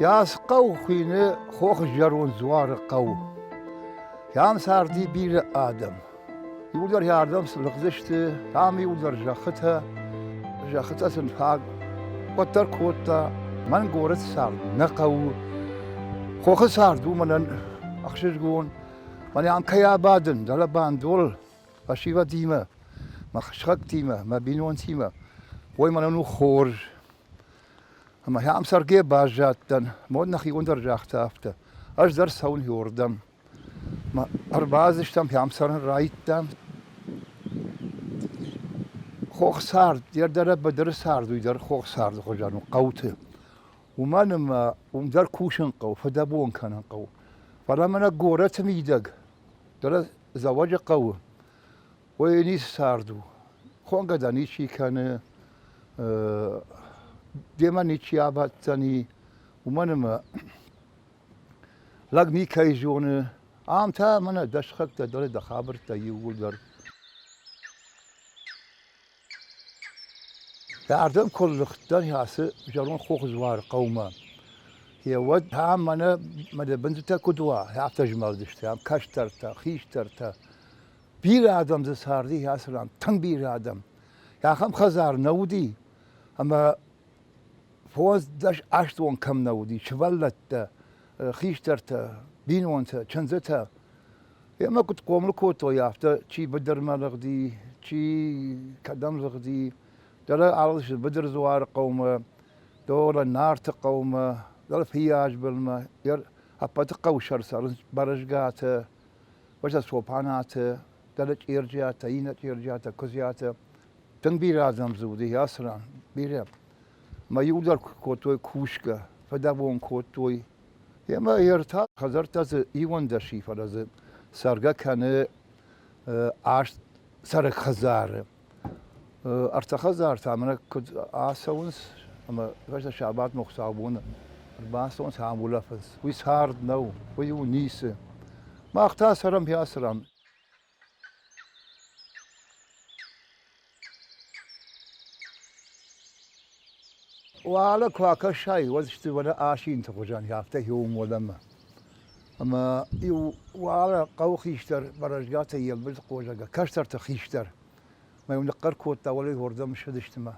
یاس قو خوینه خوخ جرون زوار قو یام ساردی بیر آدم یودر یاردم سلخزشته تام یودر جاخته سنفاق وتر کوتا من گورت سارد نقو خوخ ساردو منن اخشش گون من یام کیا بادن دل باندول فشیوا دیمه ما خشخک دیمه ما بینون دیمه وی منو خورج اما هم سرگی باجاتن مود نخی اون در جاخته افته اش در سون هوردم ما اربازشتم هم سرن رایتم خوخ سارد در بدر سارد وی در خوخ سارد خجانو قوته ومن ما در کوشن قو فدبون كان قو فلما قورت ميدق در زواج قو وينيس ساردو خون قدانيشي كان ديما نيتشي عباتني ومن ما لقمي كيجون عام تا منا دشخك در دخابر تيول در يعردم كل اختار ياسه جرون خوخ زوار قوما هي ود هم منا مد بنزتا كدوا هي تجمل دشت هم كشترتا خيشترتا بير آدم ز ساردي ياسلام تن بير آدم يا خم خزار نودي اما فوز دش اشتون كم نودي شولت خيشترتا بينونتا چنزتا يا ما كنت قوم لكوتو يافتا چي بدر ملغدي چي قدم لغدي دل عرض بدر زوار قومه دول النار تقومه دل فياج بالما ير أبت قوشر صار برجعته وجد صوباناته دل إرجعته ينت إرجعته كزياته تنبير آدم زودي ياسران بيرم ما يودر كوتوي كوشكا فدابون كوتوي يما يرتا خزرت از إيوان دشي فراز سرگا كان عشت سرق خزاره ارتخزار تامنا كد آسونس اما فاش شعبات مخصابون الباسونس عامولا فز ويس هارد نو ويو نيسه ما اختصرم ياسرم وعلى كواكا شاي وزشت ولا آشين تخجان يافته يوم ولما اما يو وعلى قو خيشتر برجعته يلبس قوجا كشتر تخيشتر ما يوم نقر كوتا ولا يورد مش هدشتما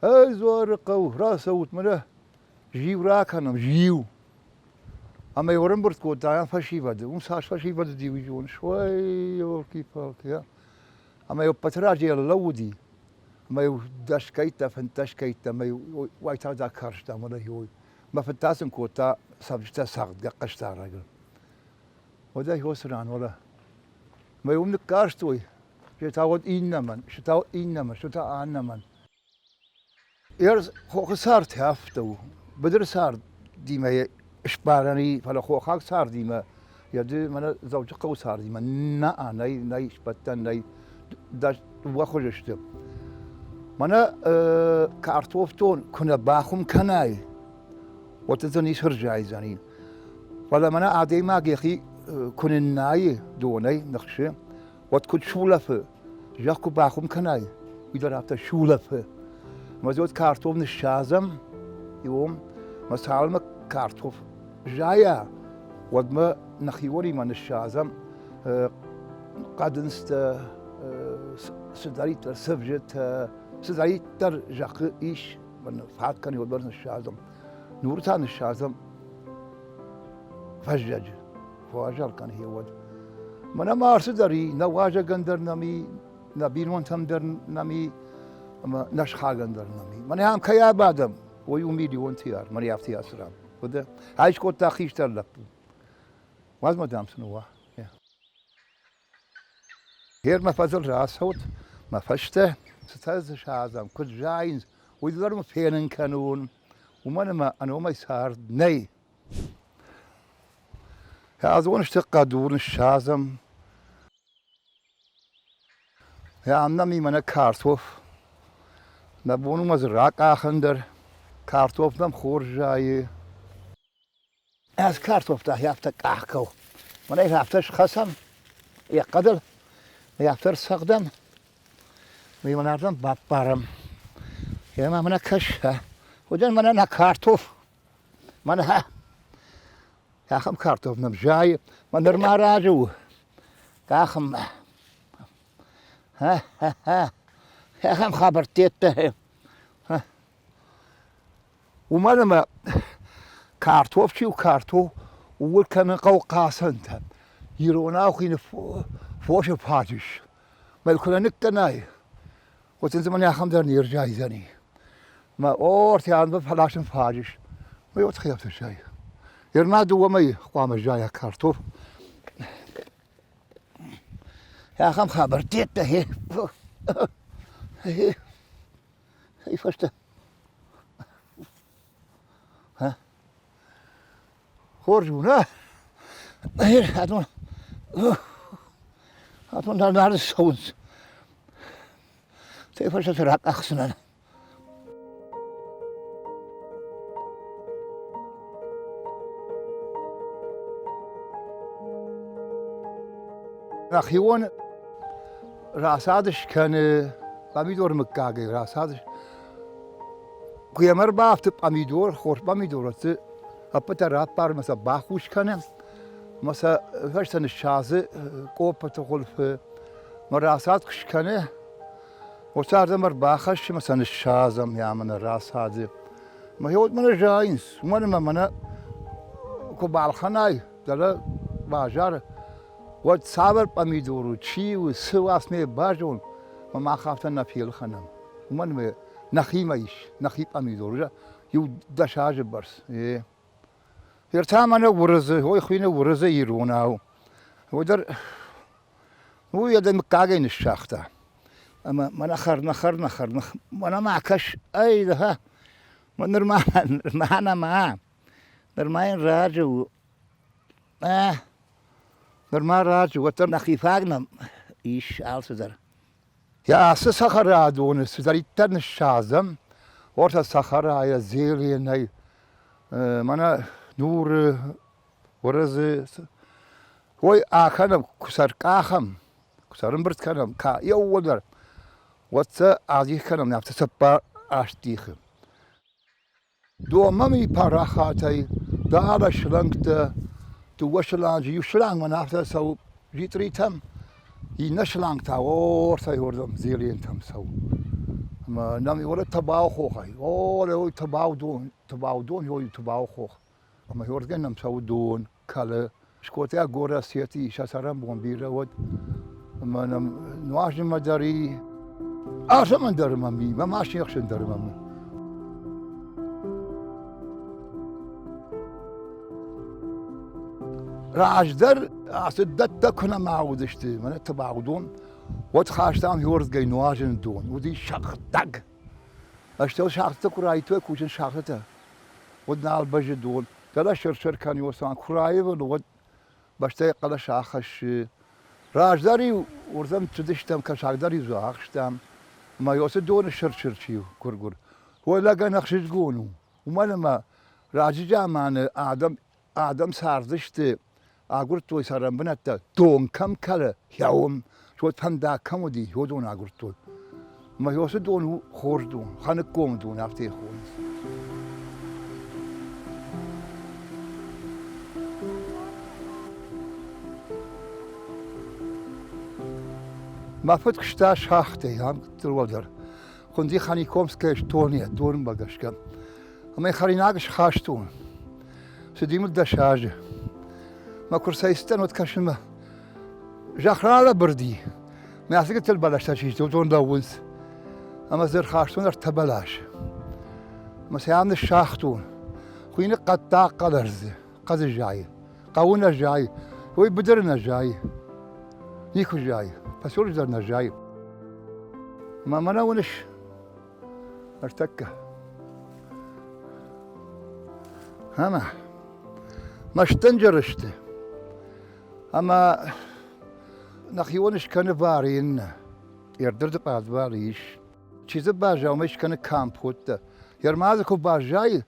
هاي زوار قو راسوت منه جيو راكنم جيو اما يورم برد كوتا فشي بده ومساش فشي بده دي ويجون شوي يوركي بالك اما يو بتراجي اللودي ما يو داش كيتا فنتاش كيتا ما يو وايتا دا كارشتا ولا يو ما فتاسن كوتا سبجتا ساقد قشتا راجل ودا يوسران ولا ما يوم نكارشتوي شتاود إنمن شتاود إنمن شتا أنمن يرز خو صارت هفتو بدر صار ديما إشبارني فلا خو خاك صار ديما يدي من زوج قو صار ديما نا ناي إشبتن ناي داش وخرجت منا كارتوفتون كنا باخم كناي وتزني شرجاي زنين فلا منا عادي ما جيخي كن ناي دوني نخشه وتكون شولفه جاكو باخم كناي ويدر رفته شولفه ما زود كارتوف نشازم يوم ما سالم كارتوف جايا ودما نخيوري من الشازم قادنست سداريتر سبجت سداريتر جاك إيش من فات كان يودرن الشازم نورتان الشازم فجج فواجر كان هي ود من ما أرسدري نواجه قندر نمي نبين وانتم در نمي ما نشخا قندر نمي من هم كيا بعدم ويوميدي وانتيار من يفتي أسرام وده عايش كوت تأخيش ترلب واز ما دام سنوه غير ما فضل راس هوت ما فشته ستاز شازم كل جاينز ويدر ما فينن كانون ومن ما أنا ما يسار ني هذون اشتقادون الشازم يا عمنامي من كارتوف نبونو مزرعة آخندر كارتوف نم خور جاي از كارتوف ده يفتك أحكو من أي يفتش خسم يقدر يفتر سقدم ويمن أردم بابارم يا ما من كشها وجن من أنا كارتوف من ها كاخم كارتوف نمجاي من نرمى راجو كاخم ها كاخم خبرتيته ها وما لما كارتوف شي وكارتو وكان قوقاس انت يرونا وخين فوش بهاجش ما الكل نكتناي وتنزل يا خم درني رجاي زني ما اورتي عند بفلاش فاجش ما يتخيل الشيء يرنا دو مي قام جاي كارتوف يا خم خبرتيته هي فشت ها خرجونا هاتون نار الصوت تفرش تراك أخسنا أخيون راسادش كان باميدور مكاغي راسادش قيمر بافت باميدور خوش باميدور أبتر رابار مثلا باخوش كان مثلا فرشتن الشازة قوبة غلف مراسات كش كان وصار مر باخش مثلا الشازم يا من الراس هذا ما هو من الجاينس من كوبال خناي دلا باجار وتصابر باميدور وشي وسواس مي باجون ما خافتنا في الخنم ومن نخي مايش نخي باميدور يو دشاج برس إيه يرتام أنا ورزة هو يخوينا ورزة يرونه ودر هو يد مكاجين الشاخته أما ما نخر ما معكش أي ده من معنا معاه نرمين راجو نرمين راجو وتر نخيفاقنا إيش عالسدر يا سخر عدون سدري تن الشازم ورت سخر يا زيلي ناي منا نور ورزة وي آخنم كسر كاخم كسرم برد كنم كا يودر واتسا عادي كنم نفت سبا أشتيخ دو مامي باراخاتي دارا شلنكت تو وشلانجي يشلان من نفت سو جيت ريتم ينشلان تا ورثا يوردم زيلين تم سو ما نامي ولا تباو خوخي ولا هو تباو دون هو تباو خوخ اما يوردن نم سو دون كلا شكوتي اغورا سيتي شاسرم بومبيرا ود ما نم نواش مداري من درمامي ما ماشي يخشن درمامي راجدر أصدت كنا معودشتي من تبعودون وتخاشتام يورز جاي نواجن دون ودي شاختك اشتو شاختك رايتو كوجن شاخته ودنا البجد دون كلا شرشر كان يوسان كرايب ود بشتي قلا شاخش راجدري ورزم تدشتم كشاغدري زاخشتم ما يوسد دون الشرشر شيو كرغور هو لقى نخش تقولوا وما لما راجي جامعنا آدم ساردشتي أقولتوي سرم بنتا دون كم كلا يوم شو تفهم دا كم ودي هو دون أقولتوي ما يوسد دون خور دون خانك قوم دون أفتي خون ما فتكش تاش هاختي هم تلودر خندي خاني كومسكيش تونيا دون بقشكم أما يخليناقش خاشتون سديم الدشاجة ما كرسيستن وتكشن ما جاخرالة بردي ما يعطيك تلبلاش تشيش تون داونس أما زر خاشتون ارتبلاش ما سيعمل الشاختون خويني قطاع قدرز قد جاي قونا جاي هو بدرنا جاي نيكو جاي فسول درنا جاي ما مناونش ارتكه هما ما اشتنجرشته اما نخيونش كان بارين يردرد بعد باريش چیز باجا ومش كان كامبوت يرمازكو باجاي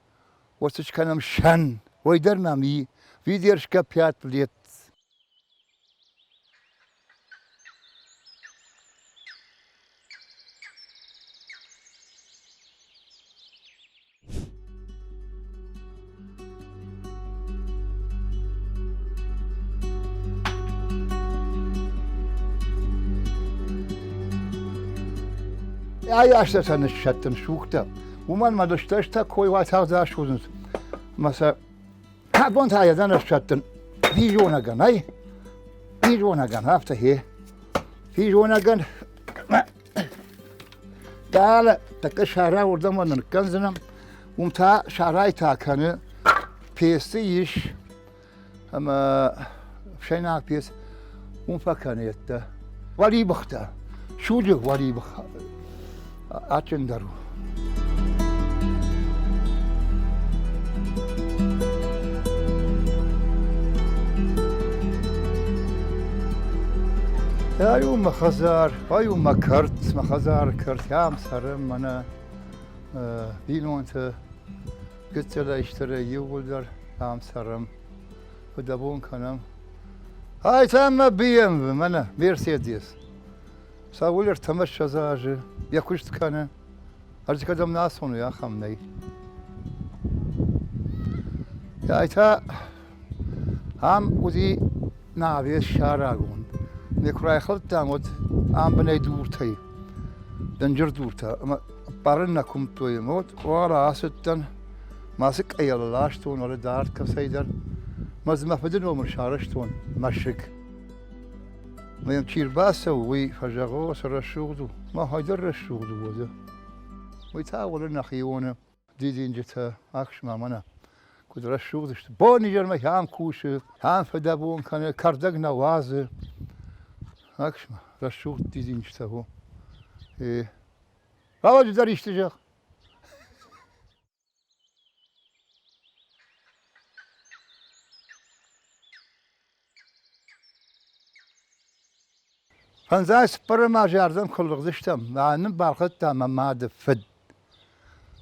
وسش كان مشان ويدرنا مي فيديرش كابيات بليت Ja, ist das eine Schattenschukta. Wo man mal das Töchter koi weit hat da schon. Masa hat ja dann Schatten. Wie Jonagan, nein? Wie Jonagan habt hier. Wie Jonagan. Da da şara orada manın kanzınam. Ta şaray takanı piyesi iş. Ama şey ne yapıyoruz? Fakaniyette. Vali bakta. Şucu vali bak. Açın daru. يا يوم ما خزار ويوم ما كرت ما خزار كرت يا مسرم أنا بيلونت قلت له اشتري يولدر يا مسرم ودبون كنم هاي تم بيم أنا مرسيدس سأقول تمشى زاج يكوشت كان أرجع كدم ناسون يا خمني يا إتا هم ودي نابي الشارعون نكراي خلطان ود عم بني دورتي دنجر دورتا اما بارنكم توي موت ورا ستن ماسك اي لاشتون ولا دارت كسيدر مزما فدن عمر شارشتون مشك ما يمشي باسه وي فجغو سر الشغل ما هيدر الشغل وده ويتاول النخيونه ديدين جتا اكش ما منا كدر الشغل بوني جرم هم كوش هم فدبون كان كردق نوازه Akşama, raşşuğ dizin işte bu. Havacılar işleyecek. Fanzay spara majardan kulluk diştem. Ma'nın balqat tamam ma'de fed.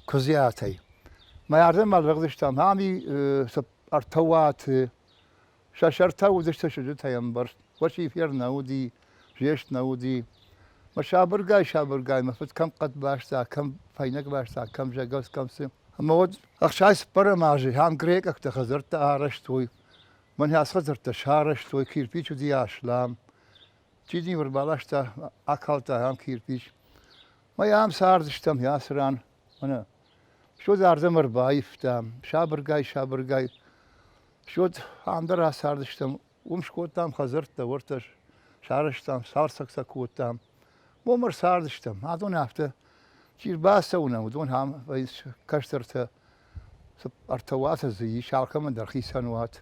Kuziyatay. Ma yardım balqat diştem. Hami artawat şaşarta udişte şucu tayambar. وشي فيرنا ودي جيشنا ودي ما شابرقاي ما فت كم قد باشتا كم فينك باشتا كم جاقوس كم سم اما ود اخشاي سبرا ماجي هم غريك اكت خزرت ارشتوي من هاس خزرت شارشتوي كيربيچ ودي اشلام جيدي وربالاشتا اكلتا هم كيربيچ ما يام ساردشتم ياسران انا شو زاردم ربايفتم شابرقاي شو عندرا ساردشتم ومشكوتام خزرت ورتش شارشتام سارسك سكوتام ممر ساردشتم هذون هفته جير باسونا ودون هم ويس كشترت ارتوات زي شالكه من درخي سنوات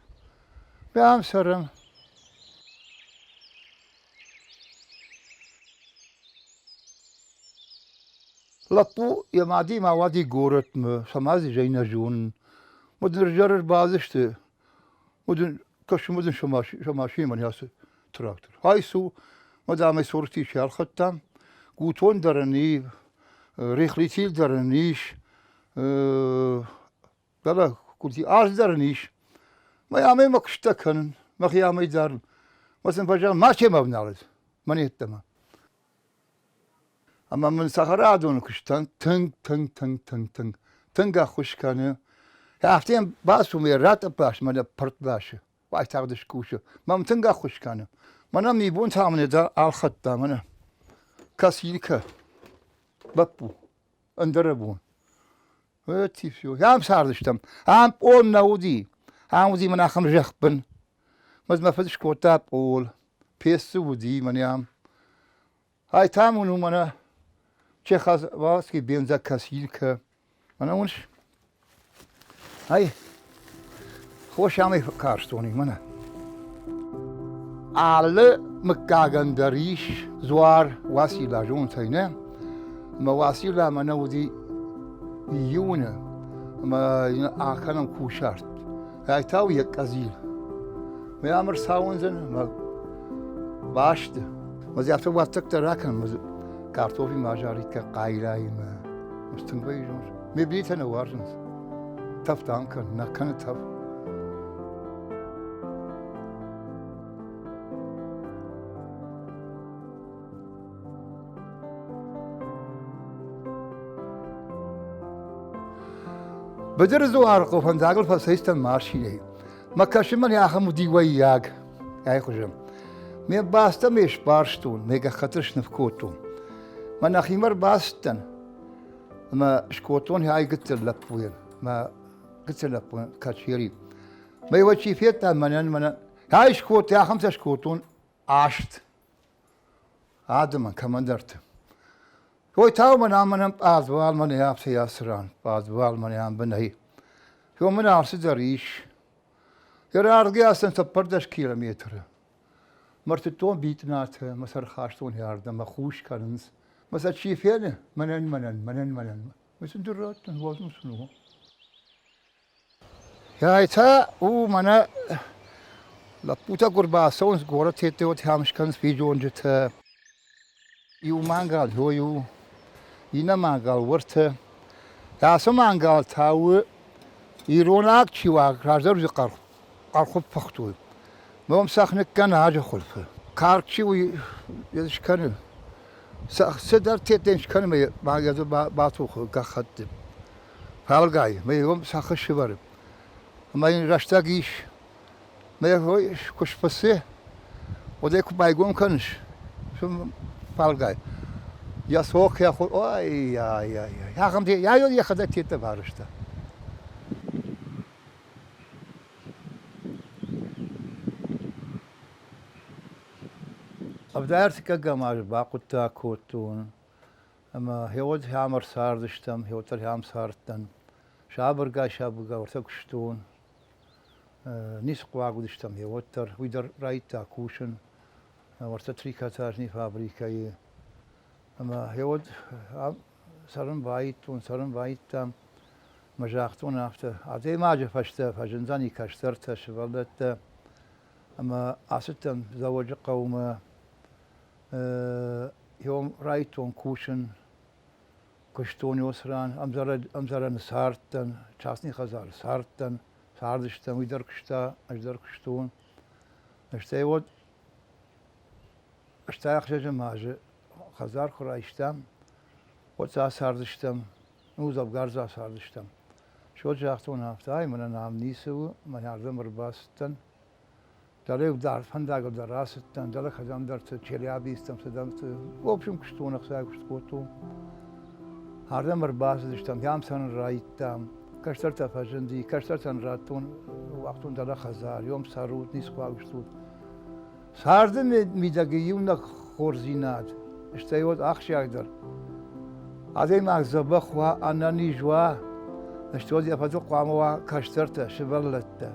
بام سرم لطو يمادي ما وادي غورت سمازي جينا جون مدن رجر بازشت مدن كشمودن شماشي من ياس تراكتور هاي سو مدام صورتي شال ختم قوتون درني ريخليتيل درنيش بلا قلتي ارز درنيش ما يامي مكشتكن ما خيامي دارن مثلا فجأة ما شي ما بنعرض ماني التما اما من سخرادون كشتن تنگ خوش كانه هفتين باسو ميرات باش من برت باشه وای تقدش کوشه من تنگا خوش کنه منم میبون تامنه دا الخط منه کسی که بپو اندره بون و تیفیو هم سردشتم هم اول نودی هم ودی من اخم جخبن مز مفدش کوتاب اول پیس ودی من هم های تامونو منه چه خاص واسکی بینزا کسی که منه اونش های خوش همی کارستونی منه alle مكاغن دريش زوار واسيلا جون تينا ما واسيلا ما نودي يونا ما اكلم كوشارت هاي تاوي كازيل ما امر ساونزن ما باشت ما زيافت وقتك تراكن ما كارتوفي ماجاري كقايلاي ما مستنبي جون مبيت انا وارجن تفتان كان نكن تف بدرزو عرقو فنزاقل فسيستن ماشي ما كاشمان يا اخو دي وياك يا خجم مي باستا مش بارشتون ميغا خطرش نفكوتون من أخيمر باستن ما شكوتون هاي قلت لبوين ما قلت لبوين كاتشيري ما يوجي فيتا من هاي شكوت يا 5 شكوتون عشت عادما كمان درت هو تاو من أزوال من ياب سياسران أزوال من ياب بنهي هو من أرسل ريش يرار قياسا تبردش كيلومتر مرتتون بيتنات مسر خاشتون ياردا مخوش كنز مسا شي فينا منن مسن درات وزن سنو يا تا او منا لابوتا قربا سونس غورا تيتو تامش كنز في جونجت يو مانغال هو يو ينا مانغال ورت يا سو مانغال تاو يروناك شيواك رازر زقر قرخب فختوي مهم ساخنك كان هاجا خلفه كاركشي ويش كان سدر تيتنش كان ما يجوا باتوخ كخدم فالجاي ما يوم ساخش برب ما ينرشتاقيش ما يهويش كش بسيه وديك ما يقوم كنش شو فالجاي يا سوق يا خو اي يا خمتي يا خدت تيتبارشتا أبدأت كجماعة باقوتا كوتون أما هيود هامر ساردشتم هيود هام سارتن شابرجا ورتكشتون نسقوا قدشتم هيوتر ويدر رايتا كوشن ورتتريكا تاجني فابريكاي أما هيود سرن بايتون سرن بايتام مجاختون أفته عدي ما جفشته فجنزاني كشترته شغلته أما أستم زوج قوم يوم رايتون كوشن كشتون يسران أمزرن سارتن شاسني خزار سارتن ساردشتن ويدر كشتا أجدر كشتون اشتايود اشتايق جماجة خزار خرايشتم وتا ساردشتم نوزب غارزا ساردشتم شو جاختون هافتاي من نام نيسو من يردم رباستن داره در فندق در راستن داره خدام در چلیابی استم صدام وبشم كشتون خسای كشتوتو هردم رباس دشتم يام سن رايتام كشترت فجندي كشترتن راتون وقتون داره خزار يوم سارود نيس خوا كشتوت ساردن ميدگيون خورزينات اشتيود اخش يقدر هذه ما زبخ وانني جوا اشتود يفدو قاموا كشترت شبلت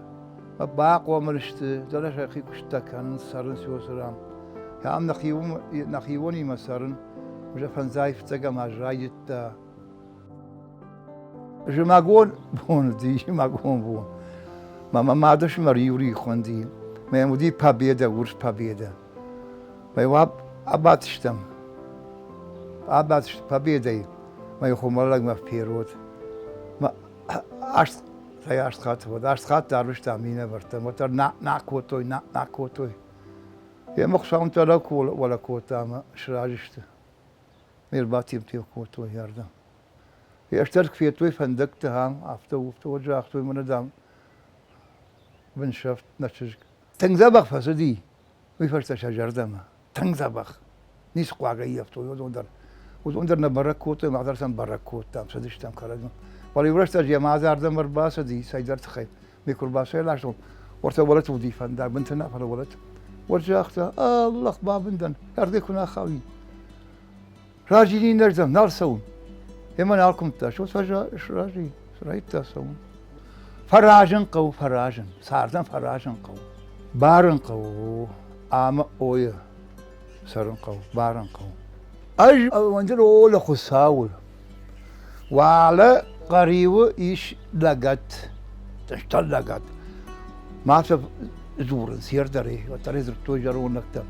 باق ومرشت دلش أخي كشتا كان سرن سوسرام يا عم نخيوني مسرن وجا فنزايف تجا مع جايت جماعون بون دي جماعون بون ما عادش مريوري خوندي ما مودي بابيدا ورش بابيدا ما يواب أباتشتم بابيدا ما يخوم الله ما في بيروت ما عشت سيارش خات بود عشت خات داروش تامینه برتم وتر نا کوتوی یه مخشام تلا کول ولا کوتام شراجشت میر باتیم تیو کوتوی یاردم اشترك في توي فندقت هم افتو وجه اختوي من دام بنشفت نتشج تنزبخ فسدي ويفرت شجر دم تنزبخ نيس قواغي افتو ودر نبرك كوتوي ما قدرتم برك كوتام سدشتم كردم ولی ورشت از جماعت دردم بر باس دی سایدر تخیل میکر باسه لاشتم ورت ولت ودی فندق بنت نفر ولت ورجع اخته الله بابندن يرضي كنا خاوي راجلين نرزم نار سون يما ناركم تشو فجأة راجي رايت تسون فراجن قو فراجن ساردن فراجن قو بارن قو آم اويا سرن قو بارن قو اج وانجل اول خساول وعلى قريبه ايش لقت تشتل لقت ما في زور سير دري وتري زرتو جرون نكتب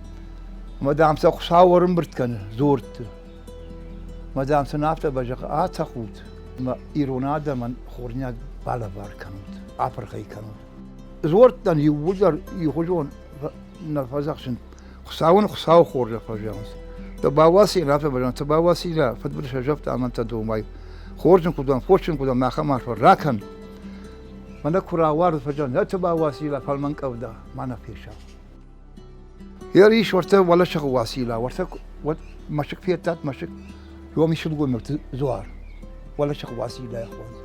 مدام سخساور مرت كان زورت مدام سنافته بجا تخوت ما ايرونادا من خورنيا بالا بار كانت افريقي كانت زورت دان يوجر يخرجون نفزخشن خساو خورجا فجانس تباواسي رافه بجان تباواسي لا فتبر شجفت امانت دوماي خورجن كدوم فوشن كدوم ما خمار راكن من كرا وارد فجان لا تباواسي لا فالمن قودا ما نفيشا يريش ورته ولا شغ واسيله ورته مشك فيتات مشك يوم يشبقوا مكت زوار ولا شق واسيلة يا اخوان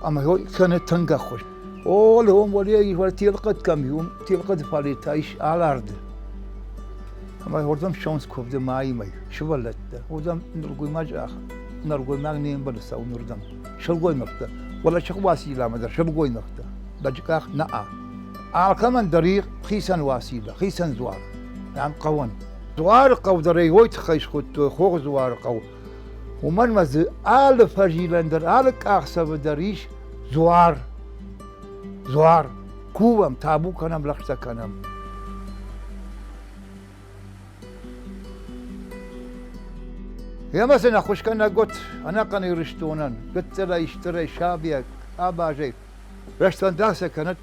اما هو كانت تنقى خوش اول هم ولي ولا تلقت كم يوم تلقت فاليتايش على الارض اما هردم شانس كوب ده معي ماي شو ولت هردم نرقوي ما جاء نرقوي ما نيم بلسا ونردم شلقوي مكتا ولا شق واسيلة ما در شلقوي مكتا دجكاخ نعم كمان دريق خيسان واسيلة خيسان زوار نعم قوان زوار قو دري ويت خيش خد خوغ زوار قو ومن مز آل فجيلندر آل كاخسب دريش زوار كوبم تابو كنم لخشة كنم يا مثلا خوش كنا قلت أنا قني رشتونن قلت لا يشتري شابيك أباجي رشتون داسة كانت